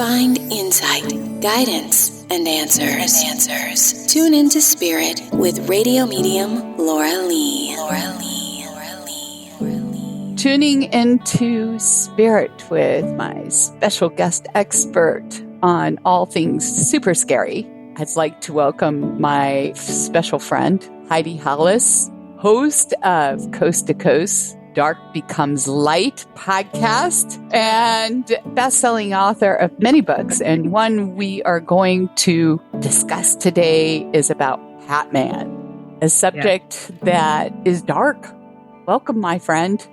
Find insight, guidance, and answers. Tune into Spirit with radio medium Laura Lee. Tuning into Spirit with my special guest expert on all things super scary. I'd like to welcome my special friend, Heidi Hollis, host of Coast to Coast Dark Becomes Light podcast and best-selling author of many books. And one we are going to discuss today is about Hat Man, a subject that is dark. Welcome, my friend.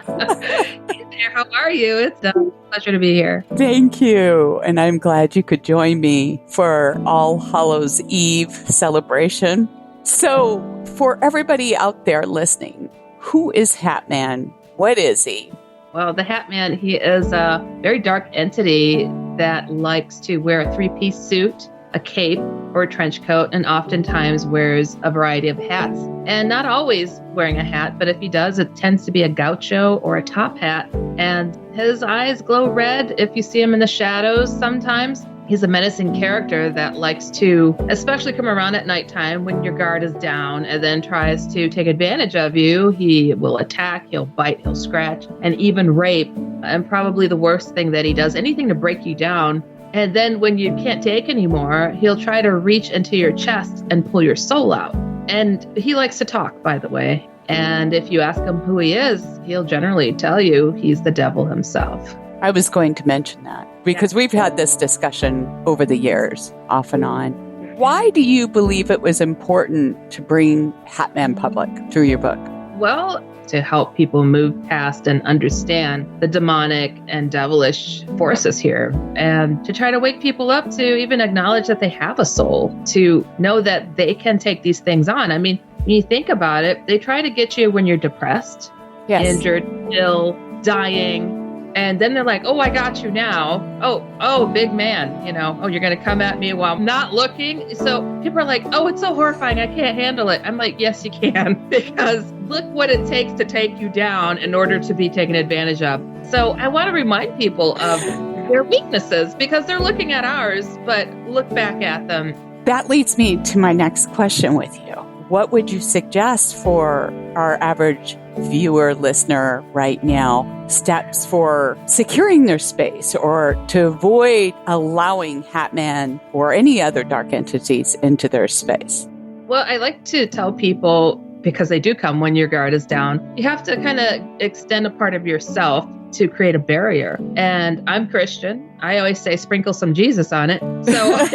Hey there, how are you? It's a pleasure to be here. Thank you. And I'm glad you could join me for All Hallows Eve celebration. So for everybody out there listening, who is Hat Man? What is he? Well, the Hat Man, he is a very dark entity that likes to wear a three-piece suit, a cape, or a trench coat, and oftentimes wears a variety of hats. And not always wearing a hat, but if he does, it tends to be a gaucho or a top hat. And his eyes glow red if you see him in the shadows sometimes. He's a menacing character that likes to, especially come around at nighttime when your guard is down and then tries to take advantage of you. He will attack, he'll bite, he'll scratch, and even rape. And probably the worst thing that he does, anything to break you down. And then when you can't take anymore, he'll try to reach into your chest and pull your soul out. And he likes to talk, by the way. And if you ask him who he is, he'll generally tell you he's the devil himself. I was going to mention that because we've had this discussion over the years, off and on. Why do you believe it was important to bring Hat Man public through your book? Well, to help people move past and understand the demonic and devilish forces here, and to try to wake people up to even acknowledge that they have a soul, to know that they can take these things on. I mean, when you think about it, they try to get you when you're depressed, injured, ill, dying. And then they're like, oh, I got you now. Oh, big man, you're going to come at me while I'm not looking. So people are like, oh, it's so horrifying. I can't handle it. I'm like, yes, you can, because look what it takes to take you down in order to be taken advantage of. So I want to remind people of their weaknesses because they're looking at ours, but look back at them. That leads me to my next question with you. What would you suggest for our average viewer, listener right now, steps for securing their space or to avoid allowing Hat Man or any other dark entities into their space? Well, I like to tell people, because they do come when your guard is down, you have to kind of extend a part of yourself to create a barrier. And I'm Christian. I always say sprinkle some Jesus on it. So,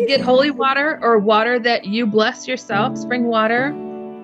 get holy water or water that you bless yourself, spring water.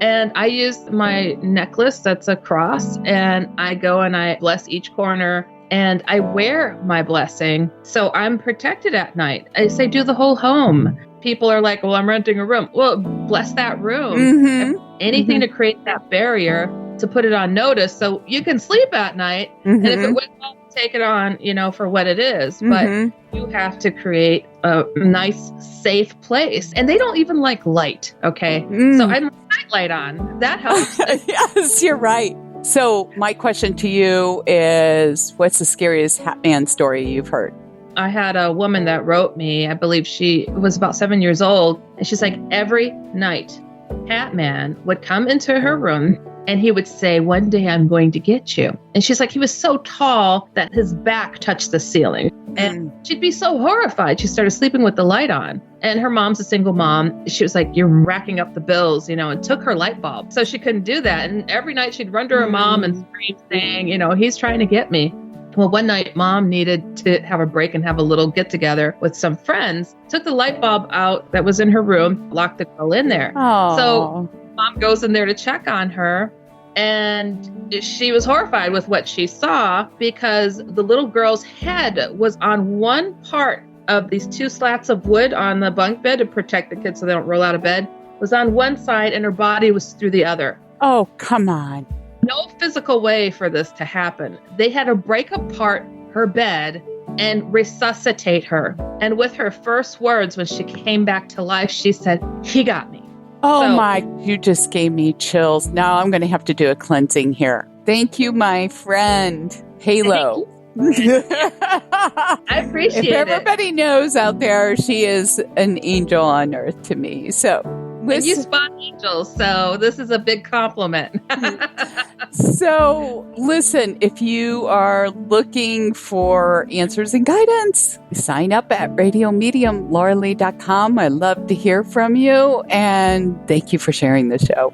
And I use my necklace that's a cross, and I go and I bless each corner, and I wear my blessing. So I'm protected at night. I say, do the whole home. People are like, well, I'm renting a room. Well, bless that room. Mm-hmm. Anything to create that barrier, to put it on notice so you can sleep at night. Mm-hmm. And if it went well, take it on, for what it is. But you have to create a nice, safe place. And they don't even like light, okay? So I'm a nightlight on. That helps. Yes, you're right. So my question to you is, what's the scariest Hat Man story you've heard? I had a woman that wrote me, I believe she was about 7 years old, and she's like, every night, Hat Man would come into her room and he would say, one day I'm going to get you. And she's like, he was so tall that his back touched the ceiling. And she'd be so horrified. She started sleeping with the light on. And her mom's a single mom. She was like, you're racking up the bills, and took her light bulb. So she couldn't do that. And every night she'd run to her mom and scream, saying, he's trying to get me. Well, one night, mom needed to have a break and have a little get together with some friends, took the light bulb out that was in her room, locked the girl in there. Aww. So mom goes in there to check on her. And she was horrified with what she saw because the little girl's head was on one part of these two slats of wood on the bunk bed to protect the kids so they don't roll out of bed, was on one side and her body was through the other. Oh, come on. No physical way for this to happen. They had to break apart her bed and resuscitate her. And with her first words, when she came back to life, she said, he got me. Oh my, you just gave me chills. Now I'm going to have to do a cleansing here. Thank you, my friend. Halo. I appreciate If it. everybody knows out there, she is an angel on earth to me. So, And you spot angels, so this is a big compliment. So, listen, if you are looking for answers and guidance, sign up at radiomediumlauralee.com. I love to hear from you, and thank you for sharing the show.